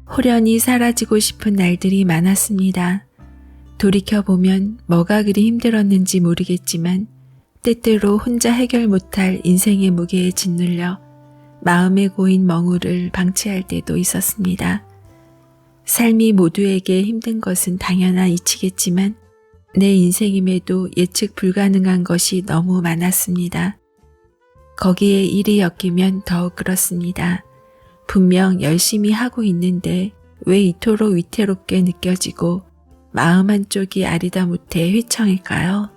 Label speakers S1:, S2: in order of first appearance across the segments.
S1: 호련히 사라지고 싶은 날들이 많았습니다. 돌이켜보면 뭐가 그리 힘들었는지 모르겠지만 때때로 혼자 해결 못할 인생의 무게에 짓눌려 마음에 고인 멍울을 방치할 때도 있었습니다. 삶이 모두에게 힘든 것은 당연한 이치겠지만 내 인생임에도 예측 불가능한 것이 너무 많았습니다. 거기에 일이 엮이면 더욱 그렇습니다. 분명 열심히 하고 있는데 왜 이토록 위태롭게 느껴지고 마음 한쪽이 아리다 못해 휘청일까요?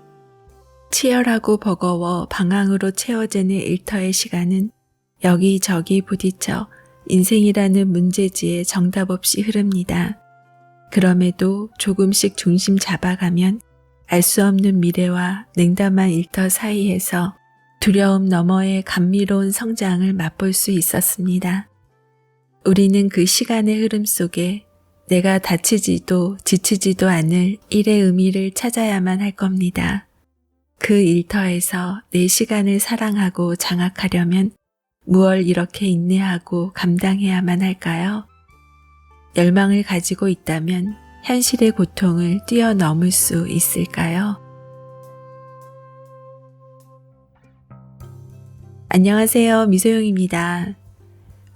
S1: 치열하고 버거워 방황으로 채워지는 일터의 시간은 여기저기 부딪혀 인생이라는 문제지에 정답 없이 흐릅니다. 그럼에도 조금씩 중심 잡아가면 알 수 없는 미래와 냉담한 일터 사이에서 두려움 너머의 감미로운 성장을 맛볼 수 있었습니다. 우리는 그 시간의 흐름 속에 내가 다치지도 지치지도 않을 일의 의미를 찾아야만 할 겁니다. 그 일터에서 내 시간을 사랑하고 장악하려면 무얼 이렇게 인내하고 감당해야만 할까요? 열망을 가지고 있다면 현실의 고통을 뛰어넘을 수 있을까요? 안녕하세요. 미소영입니다.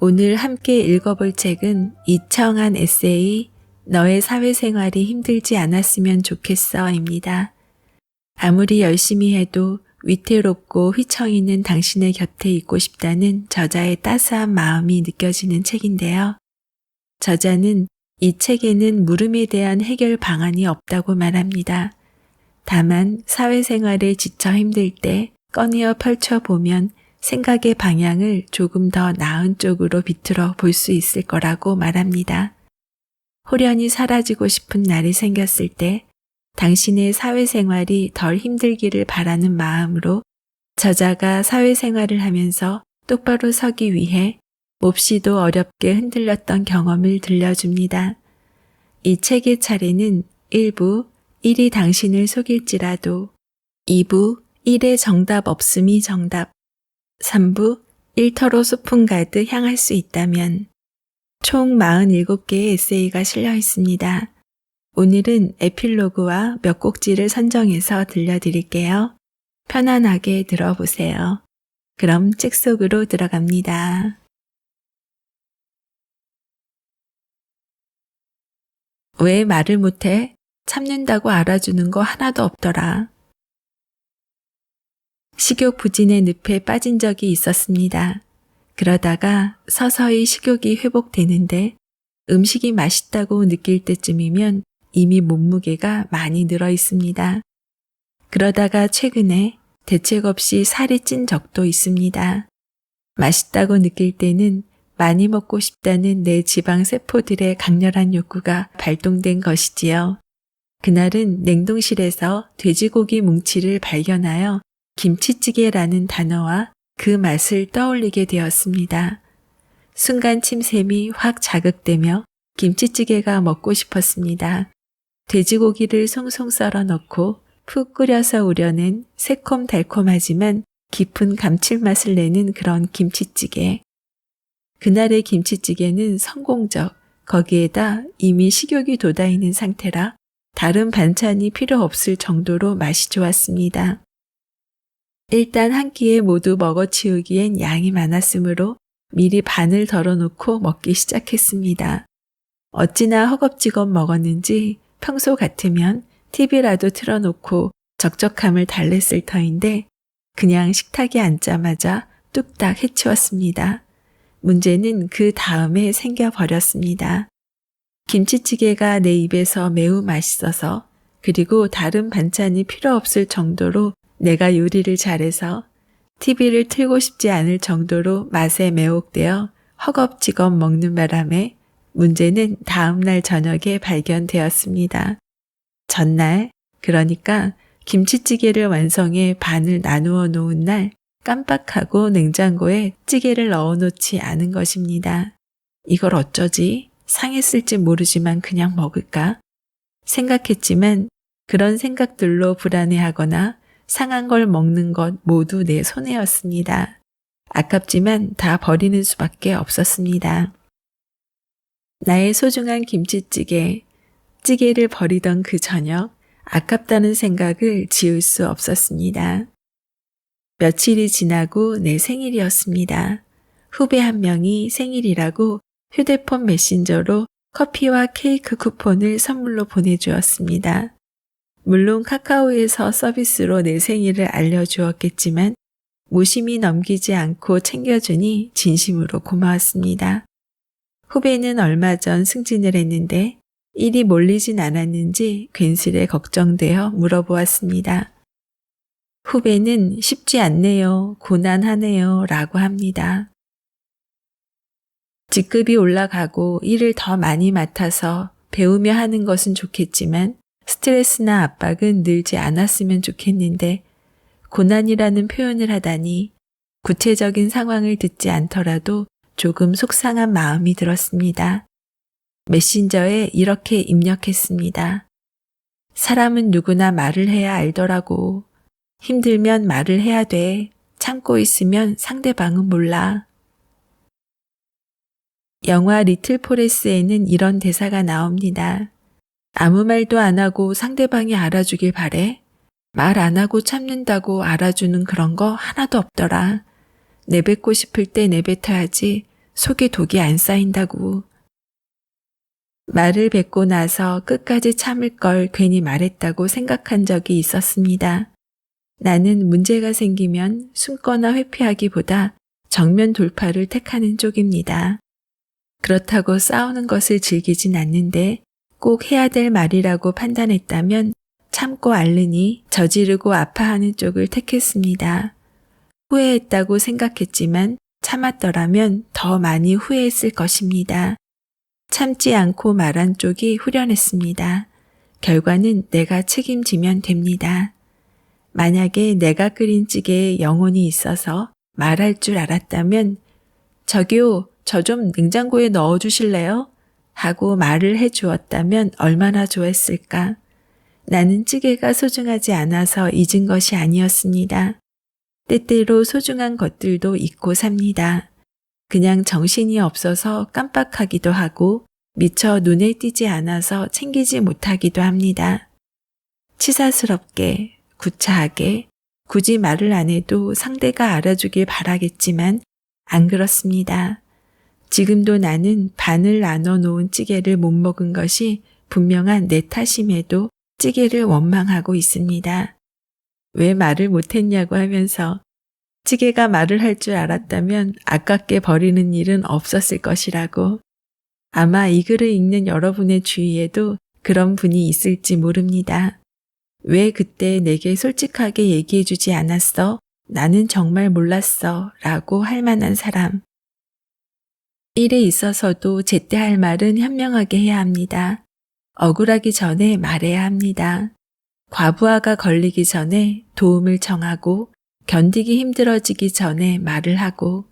S1: 오늘 함께 읽어볼 책은 이청한 에세이 너의 사회생활이 힘들지 않았으면 좋겠어입니다. 아무리 열심히 해도 위태롭고 휘청이는 당신의 곁에 있고 싶다는 저자의 따스한 마음이 느껴지는 책인데요. 저자는 이 책에는 물음에 대한 해결 방안이 없다고 말합니다. 다만 사회생활에 지쳐 힘들 때 꺼내어 펼쳐보면 생각의 방향을 조금 더 나은 쪽으로 비틀어 볼 수 있을 거라고 말합니다. 호련히 사라지고 싶은 날이 생겼을 때 당신의 사회생활이 덜 힘들기를 바라는 마음으로 저자가 사회생활을 하면서 똑바로 서기 위해 몹시도 어렵게 흔들렸던 경험을 들려줍니다. 이 책의 차례는 1부, 일이 당신을 속일지라도, 2부, 일의 정답 없음이 정답, 3부, 일터로 소풍 가듯 향할 수 있다면, 총 47개의 에세이가 실려 있습니다. 오늘은 에필로그와 몇 곡지를 선정해서 들려드릴게요. 편안하게 들어보세요. 그럼 책 속으로 들어갑니다. 왜 말을 못해? 참는다고 알아주는 거 하나도 없더라. 식욕 부진의 늪에 빠진 적이 있었습니다. 그러다가 서서히 식욕이 회복되는데 음식이 맛있다고 느낄 때쯤이면 이미 몸무게가 많이 늘어 있습니다. 그러다가 최근에 대책 없이 살이 찐 적도 있습니다. 맛있다고 느낄 때는 많이 먹고 싶다는 내 지방 세포들의 강렬한 욕구가 발동된 것이지요. 그날은 냉동실에서 돼지고기 뭉치를 발견하여 김치찌개라는 단어와 그 맛을 떠올리게 되었습니다. 순간 침샘이 확 자극되며 김치찌개가 먹고 싶었습니다. 돼지고기를 송송 썰어 넣고 푹 끓여서 우려낸 새콤달콤하지만 깊은 감칠맛을 내는 그런 김치찌개. 그날의 김치찌개는 성공적, 거기에다 이미 식욕이 돋아있는 상태라 다른 반찬이 필요 없을 정도로 맛이 좋았습니다. 일단 한 끼에 모두 먹어치우기엔 양이 많았으므로 미리 반을 덜어놓고 먹기 시작했습니다. 어찌나 허겁지겁 먹었는지 평소 같으면 TV라도 틀어놓고 적적함을 달랬을 터인데 그냥 식탁에 앉자마자 뚝딱 해치웠습니다. 문제는 그 다음에 생겨버렸습니다. 김치찌개가 내 입에서 매우 맛있어서 그리고 다른 반찬이 필요 없을 정도로 내가 요리를 잘해서 TV를 틀고 싶지 않을 정도로 맛에 매혹되어 허겁지겁 먹는 바람에 문제는 다음날 저녁에 발견되었습니다. 전날, 그러니까 김치찌개를 완성해 반을 나누어 놓은 날 깜빡하고 냉장고에 찌개를 넣어놓지 않은 것입니다. 이걸 어쩌지? 상했을지 모르지만 그냥 먹을까? 생각했지만 그런 생각들로 불안해하거나 상한 걸 먹는 것 모두 내 손해였습니다. 아깝지만 다 버리는 수밖에 없었습니다. 나의 소중한 김치찌개, 찌개를 버리던 그 저녁, 아깝다는 생각을 지울 수 없었습니다. 며칠이 지나고 내 생일이었습니다. 후배 한 명이 생일이라고 휴대폰 메신저로 커피와 케이크 쿠폰을 선물로 보내주었습니다. 물론 카카오에서 서비스로 내 생일을 알려주었겠지만 무심히 넘기지 않고 챙겨주니 진심으로 고마웠습니다. 후배는 얼마 전 승진을 했는데 일이 몰리진 않았는지 괜스레 걱정되어 물어보았습니다. 후배는 쉽지 않네요, 고난하네요 라고 합니다. 직급이 올라가고 일을 더 많이 맡아서 배우며 하는 것은 좋겠지만 스트레스나 압박은 늘지 않았으면 좋겠는데 고난이라는 표현을 하다니 구체적인 상황을 듣지 않더라도 조금 속상한 마음이 들었습니다. 메신저에 이렇게 입력했습니다. 사람은 누구나 말을 해야 알더라고. 힘들면 말을 해야 돼. 참고 있으면 상대방은 몰라. 영화 리틀 포레스에는 이런 대사가 나옵니다. 아무 말도 안 하고 상대방이 알아주길 바래? 말 안 하고 참는다고 알아주는 그런 거 하나도 없더라. 내뱉고 싶을 때 내뱉어야지 속에 독이 안 쌓인다고. 말을 뱉고 나서 끝까지 참을 걸 괜히 말했다고 생각한 적이 있었습니다. 나는 문제가 생기면 숨거나 회피하기보다 정면 돌파를 택하는 쪽입니다. 그렇다고 싸우는 것을 즐기진 않는데 꼭 해야 될 말이라고 판단했다면 참고 앓느니 저지르고 아파하는 쪽을 택했습니다. 후회했다고 생각했지만 참았더라면 더 많이 후회했을 것입니다. 참지 않고 말한 쪽이 후련했습니다. 결과는 내가 책임지면 됩니다. 만약에 내가 끓인 찌개에 영혼이 있어서 말할 줄 알았다면 저기요, 저 좀 냉장고에 넣어주실래요? 하고 말을 해주었다면 얼마나 좋았을까. 나는 찌개가 소중하지 않아서 잊은 것이 아니었습니다. 때때로 소중한 것들도 잊고 삽니다. 그냥 정신이 없어서 깜빡하기도 하고 미처 눈에 띄지 않아서 챙기지 못하기도 합니다. 치사스럽게, 구차하게, 굳이 말을 안 해도 상대가 알아주길 바라겠지만 안 그렇습니다. 지금도 나는 반을 나눠 놓은 찌개를 못 먹은 것이 분명한 내 탓임에도 찌개를 원망하고 있습니다. 왜 말을 못했냐고 하면서 찌개가 말을 할 줄 알았다면 아깝게 버리는 일은 없었을 것이라고. 아마 이 글을 읽는 여러분의 주위에도 그런 분이 있을지 모릅니다. 왜 그때 내게 솔직하게 얘기해주지 않았어? 나는 정말 몰랐어. 라고 할 만한 사람. 일에 있어서도 제때 할 말은 현명하게 해야 합니다. 억울하기 전에 말해야 합니다. 과부하가 걸리기 전에 도움을 청하고 견디기 힘들어지기 전에 말을 하고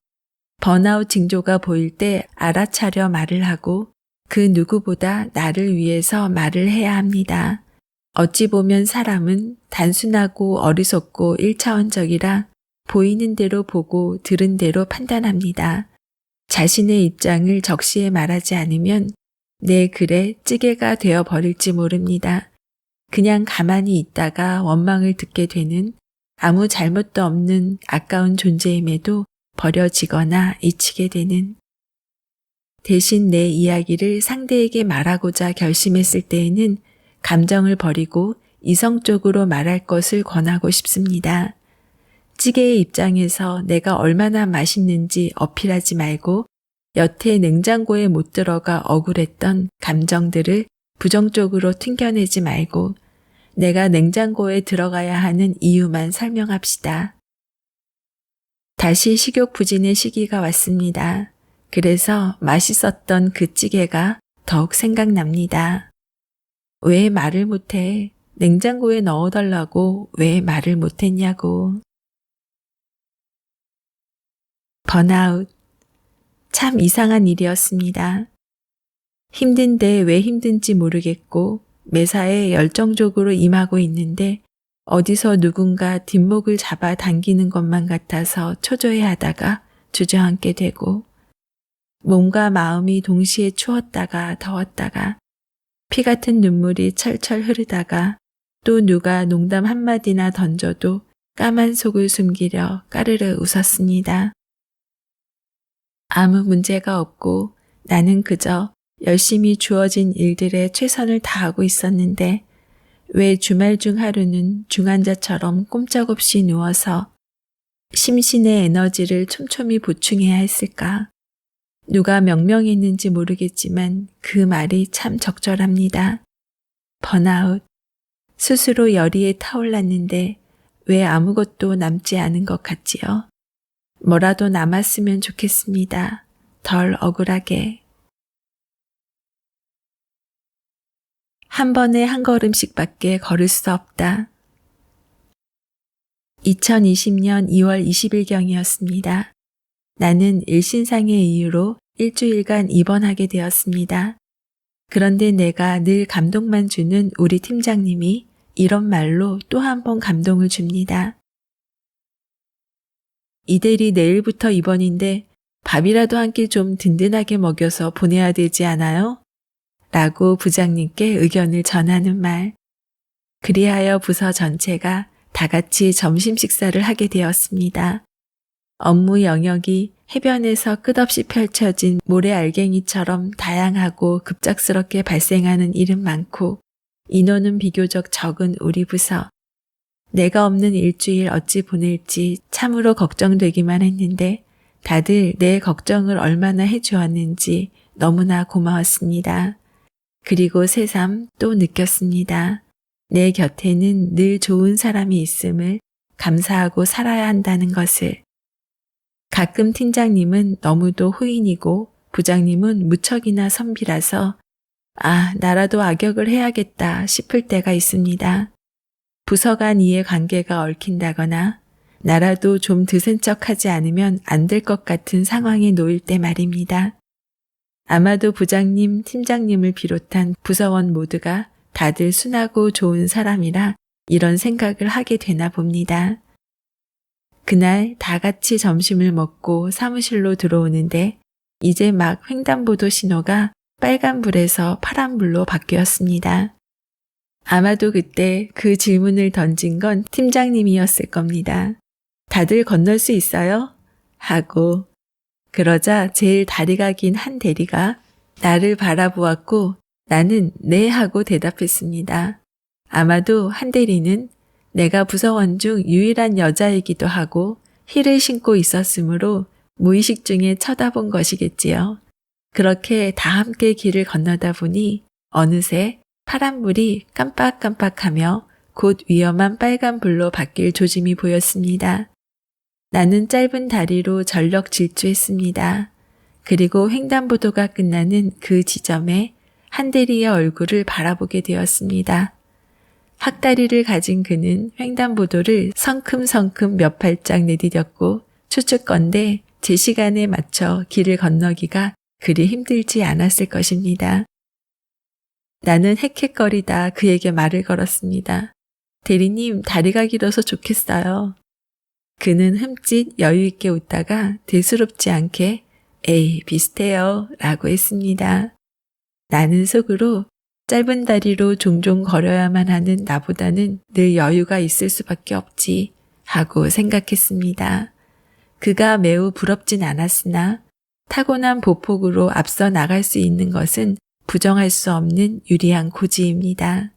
S1: 번아웃 징조가 보일 때 알아차려 말을 하고 그 누구보다 나를 위해서 말을 해야 합니다. 어찌 보면 사람은 단순하고 어리석고 1차원적이라 보이는 대로 보고 들은 대로 판단합니다. 자신의 입장을 적시에 말하지 않으면 내 글에 찌개가 되어버릴지 모릅니다. 그냥 가만히 있다가 원망을 듣게 되는 아무 잘못도 없는 아까운 존재임에도 버려지거나 잊히게 되는. 대신 내 이야기를 상대에게 말하고자 결심했을 때에는 감정을 버리고 이성적으로 말할 것을 권하고 싶습니다. 찌개의 입장에서 내가 얼마나 맛있는지 어필하지 말고 여태 냉장고에 못 들어가 억울했던 감정들을 부정적으로 튕겨내지 말고 내가 냉장고에 들어가야 하는 이유만 설명합시다. 다시 식욕 부진의 시기가 왔습니다. 그래서 맛있었던 그 찌개가 더욱 생각납니다. 왜 말을 못해? 냉장고에 넣어달라고 왜 말을 못했냐고. 번아웃. 참 이상한 일이었습니다. 힘든데 왜 힘든지 모르겠고 매사에 열정적으로 임하고 있는데 어디서 누군가 뒷목을 잡아 당기는 것만 같아서 초조해하다가 주저앉게 되고 몸과 마음이 동시에 추웠다가 더웠다가 피 같은 눈물이 철철 흐르다가 또 누가 농담 한마디나 던져도 까만 속을 숨기려 까르르 웃었습니다. 아무 문제가 없고 나는 그저 열심히 주어진 일들에 최선을 다하고 있었는데 왜 주말 중 하루는 중환자처럼 꼼짝없이 누워서 심신의 에너지를 촘촘히 보충해야 했을까? 누가 명명했는지 모르겠지만 그 말이 참 적절합니다. 번아웃. 스스로 열의에 타올랐는데 왜 아무것도 남지 않은 것 같지요? 뭐라도 남았으면 좋겠습니다. 덜 억울하게. 한 번에 한 걸음씩밖에 걸을 수 없다. 2020년 2월 20일경이었습니다. 나는 일신상의 이유로 일주일간 입원하게 되었습니다. 그런데 내가 늘 감동만 주는 우리 팀장님이 이런 말로 또 한 번 감동을 줍니다. 이대리 내일부터 입원인데 밥이라도 한 끼 좀 든든하게 먹여서 보내야 되지 않아요? 라고 부장님께 의견을 전하는 말. 그리하여 부서 전체가 다 같이 점심 식사를 하게 되었습니다. 업무 영역이 해변에서 끝없이 펼쳐진 모래알갱이처럼 다양하고 급작스럽게 발생하는 일은 많고 인원은 비교적 적은 우리 부서. 내가 없는 일주일 어찌 보낼지 참으로 걱정되기만 했는데 다들 내 걱정을 얼마나 해주었는지 너무나 고마웠습니다. 그리고 새삼 또 느꼈습니다. 내 곁에는 늘 좋은 사람이 있음을 감사하고 살아야 한다는 것을. 가끔 팀장님은 너무도 후인이고 부장님은 무척이나 선비라서 나라도 악역을 해야겠다 싶을 때가 있습니다. 부서 간 이해관계가 얽힌다거나 나라도 좀 드센 척하지 않으면 안 될 것 같은 상황에 놓일 때 말입니다. 아마도 부장님, 팀장님을 비롯한 부서원 모두가 다들 순하고 좋은 사람이라 이런 생각을 하게 되나 봅니다. 그날 다 같이 점심을 먹고 사무실로 들어오는데 이제 막 횡단보도 신호가 빨간불에서 파란불로 바뀌었습니다. 아마도 그때 그 질문을 던진 건 팀장님이었을 겁니다. 다들 건널 수 있어요? 하고 그러자 제일 다리가 긴 한 대리가 나를 바라보았고 나는 네 하고 대답했습니다. 아마도 한 대리는 내가 부서원 중 유일한 여자이기도 하고 힐을 신고 있었으므로 무의식 중에 쳐다본 것이겠지요. 그렇게 다 함께 길을 건너다 보니 어느새 파란불이 깜빡깜빡하며 곧 위험한 빨간불로 바뀔 조짐이 보였습니다. 나는 짧은 다리로 전력 질주했습니다. 그리고 횡단보도가 끝나는 그 지점에 한 대리의 얼굴을 바라보게 되었습니다. 학다리를 가진 그는 횡단보도를 성큼성큼 몇 발짝 내디뎠고 추측건대 제 시간에 맞춰 길을 건너기가 그리 힘들지 않았을 것입니다. 나는 헥헥거리다 그에게 말을 걸었습니다. 대리님, 다리가 길어서 좋겠어요. 그는 흠칫 여유있게 웃다가 대수롭지 않게 에이, 비슷해요 라고 했습니다. 나는 속으로 짧은 다리로 종종 걸어야만 하는 나보다는 늘 여유가 있을 수밖에 없지 하고 생각했습니다. 그가 매우 부럽진 않았으나 타고난 보폭으로 앞서 나갈 수 있는 것은 부정할 수 없는 유리한 고지입니다.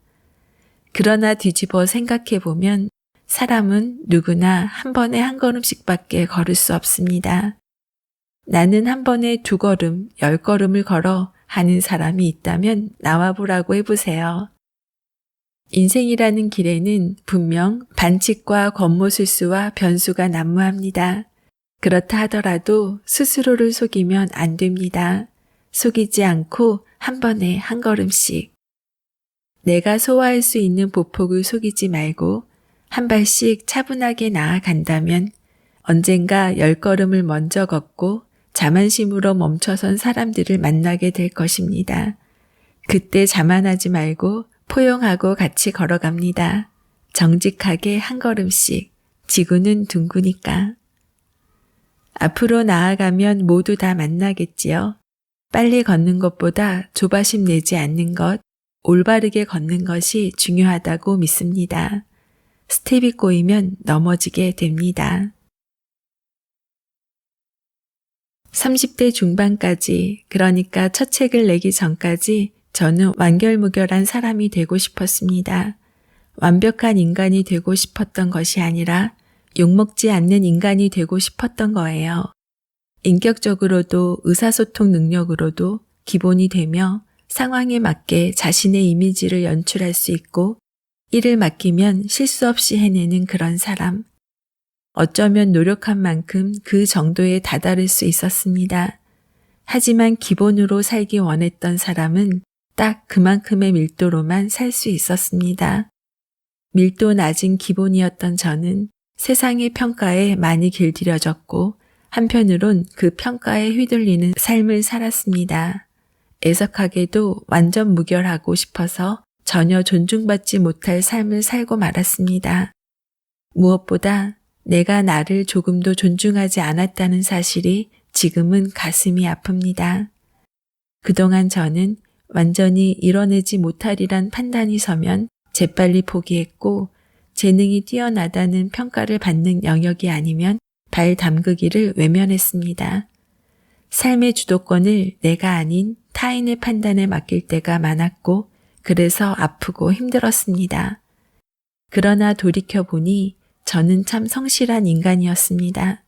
S1: 그러나 뒤집어 생각해보면 사람은 누구나 한 번에 한 걸음씩밖에 걸을 수 없습니다. 나는 한 번에 2걸음, 10걸음을 걸어 하는 사람이 있다면 나와보라고 해보세요. 인생이라는 길에는 분명 반칙과 권모술수와 변수가 난무합니다. 그렇다 하더라도 스스로를 속이면 안 됩니다. 속이지 않고 한 번에 한 걸음씩. 내가 소화할 수 있는 보폭을 속이지 말고 한 발씩 차분하게 나아간다면 언젠가 10걸음을 먼저 걷고 자만심으로 멈춰선 사람들을 만나게 될 것입니다. 그때 자만하지 말고 포용하고 같이 걸어갑니다. 정직하게 한 걸음씩. 지구는 둥그니까. 앞으로 나아가면 모두 다 만나겠지요. 빨리 걷는 것보다 조바심 내지 않는 것, 올바르게 걷는 것이 중요하다고 믿습니다. 스텝이 꼬이면 넘어지게 됩니다. 30대 중반까지, 그러니까 첫 책을 내기 전까지 저는 완결무결한 사람이 되고 싶었습니다. 완벽한 인간이 되고 싶었던 것이 아니라 욕먹지 않는 인간이 되고 싶었던 거예요. 인격적으로도 의사소통 능력으로도 기본이 되며 상황에 맞게 자신의 이미지를 연출할 수 있고 일을 맡기면 실수 없이 해내는 그런 사람. 어쩌면 노력한 만큼 그 정도에 다다를 수 있었습니다. 하지만 기본으로 살기 원했던 사람은 딱 그만큼의 밀도로만 살 수 있었습니다. 밀도 낮은 기본이었던 저는 세상의 평가에 많이 길들여졌고 한편으론 그 평가에 휘둘리는 삶을 살았습니다. 애석하게도 완전 무결하고 싶어서 전혀 존중받지 못할 삶을 살고 말았습니다. 무엇보다 내가 나를 조금도 존중하지 않았다는 사실이 지금은 가슴이 아픕니다. 그동안 저는 완전히 이뤄내지 못하리란 판단이 서면 재빨리 포기했고 재능이 뛰어나다는 평가를 받는 영역이 아니면 발 담그기를 외면했습니다. 삶의 주도권을 내가 아닌 타인의 판단에 맡길 때가 많았고 그래서 아프고 힘들었습니다. 그러나 돌이켜보니 저는 참 성실한 인간이었습니다.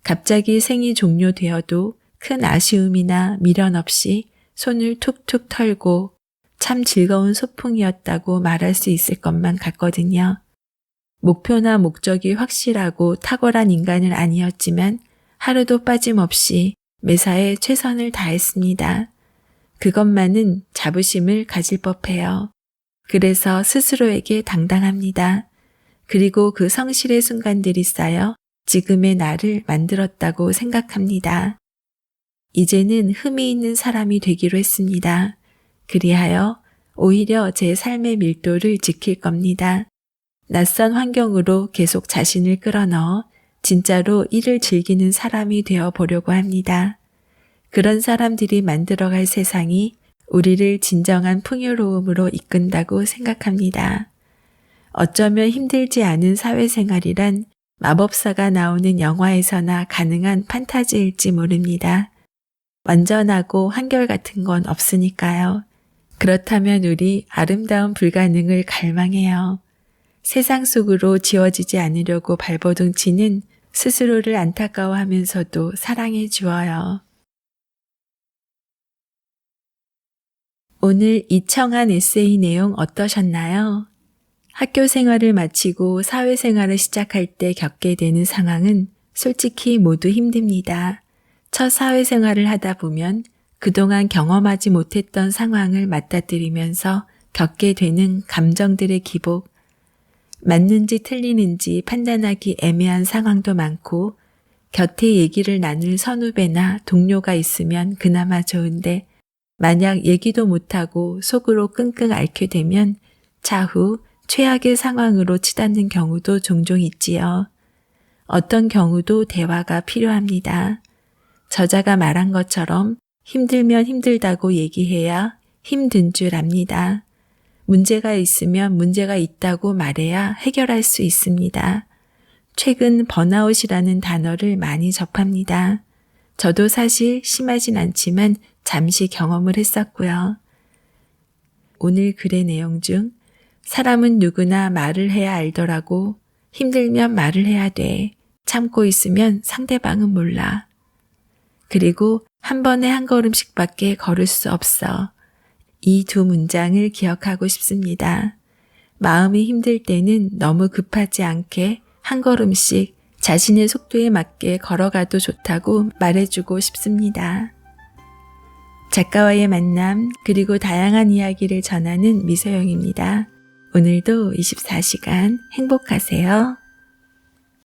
S1: 갑자기 생이 종료되어도 큰 아쉬움이나 미련 없이 손을 툭툭 털고 참 즐거운 소풍이었다고 말할 수 있을 것만 같거든요. 목표나 목적이 확실하고 탁월한 인간은 아니었지만 하루도 빠짐없이 매사에 최선을 다했습니다. 그것만은 자부심을 가질 법해요. 그래서 스스로에게 당당합니다. 그리고 그 성실의 순간들이 쌓여 지금의 나를 만들었다고 생각합니다. 이제는 흠이 있는 사람이 되기로 했습니다. 그리하여 오히려 제 삶의 밀도를 지킬 겁니다. 낯선 환경으로 계속 자신을 끌어넣어 진짜로 일을 즐기는 사람이 되어 보려고 합니다. 그런 사람들이 만들어갈 세상이 우리를 진정한 풍요로움으로 이끈다고 생각합니다. 어쩌면 힘들지 않은 사회생활이란 마법사가 나오는 영화에서나 가능한 판타지일지 모릅니다. 완전하고 한결같은 건 없으니까요. 그렇다면 우리 아름다운 불가능을 갈망해요. 세상 속으로 지워지지 않으려고 발버둥치는 스스로를 안타까워하면서도 사랑해 주어요. 오늘 이청한 에세이 내용 어떠셨나요? 학교 생활을 마치고 사회생활을 시작할 때 겪게 되는 상황은 솔직히 모두 힘듭니다. 첫 사회생활을 하다 보면 그동안 경험하지 못했던 상황을 맞닥뜨리면서 겪게 되는 감정들의 기복, 맞는지 틀리는지 판단하기 애매한 상황도 많고 곁에 얘기를 나눌 선후배나 동료가 있으면 그나마 좋은데 만약 얘기도 못하고 속으로 끙끙 앓게 되면 차후 최악의 상황으로 치닫는 경우도 종종 있지요. 어떤 경우도 대화가 필요합니다. 저자가 말한 것처럼 힘들면 힘들다고 얘기해야 힘든 줄 압니다. 문제가 있으면 문제가 있다고 말해야 해결할 수 있습니다. 최근 번아웃이라는 단어를 많이 접합니다. 저도 사실 심하진 않지만 잠시 경험을 했었고요. 오늘 글의 내용 중 사람은 누구나 말을 해야 알더라고. 힘들면 말을 해야 돼. 참고 있으면 상대방은 몰라. 그리고 한 번에 한 걸음씩밖에 걸을 수 없어. 이 두 문장을 기억하고 싶습니다. 마음이 힘들 때는 너무 급하지 않게 한 걸음씩 자신의 속도에 맞게 걸어가도 좋다고 말해주고 싶습니다. 작가와의 만남 그리고 다양한 이야기를 전하는 미소영입니다. 오늘도 24시간 행복하세요.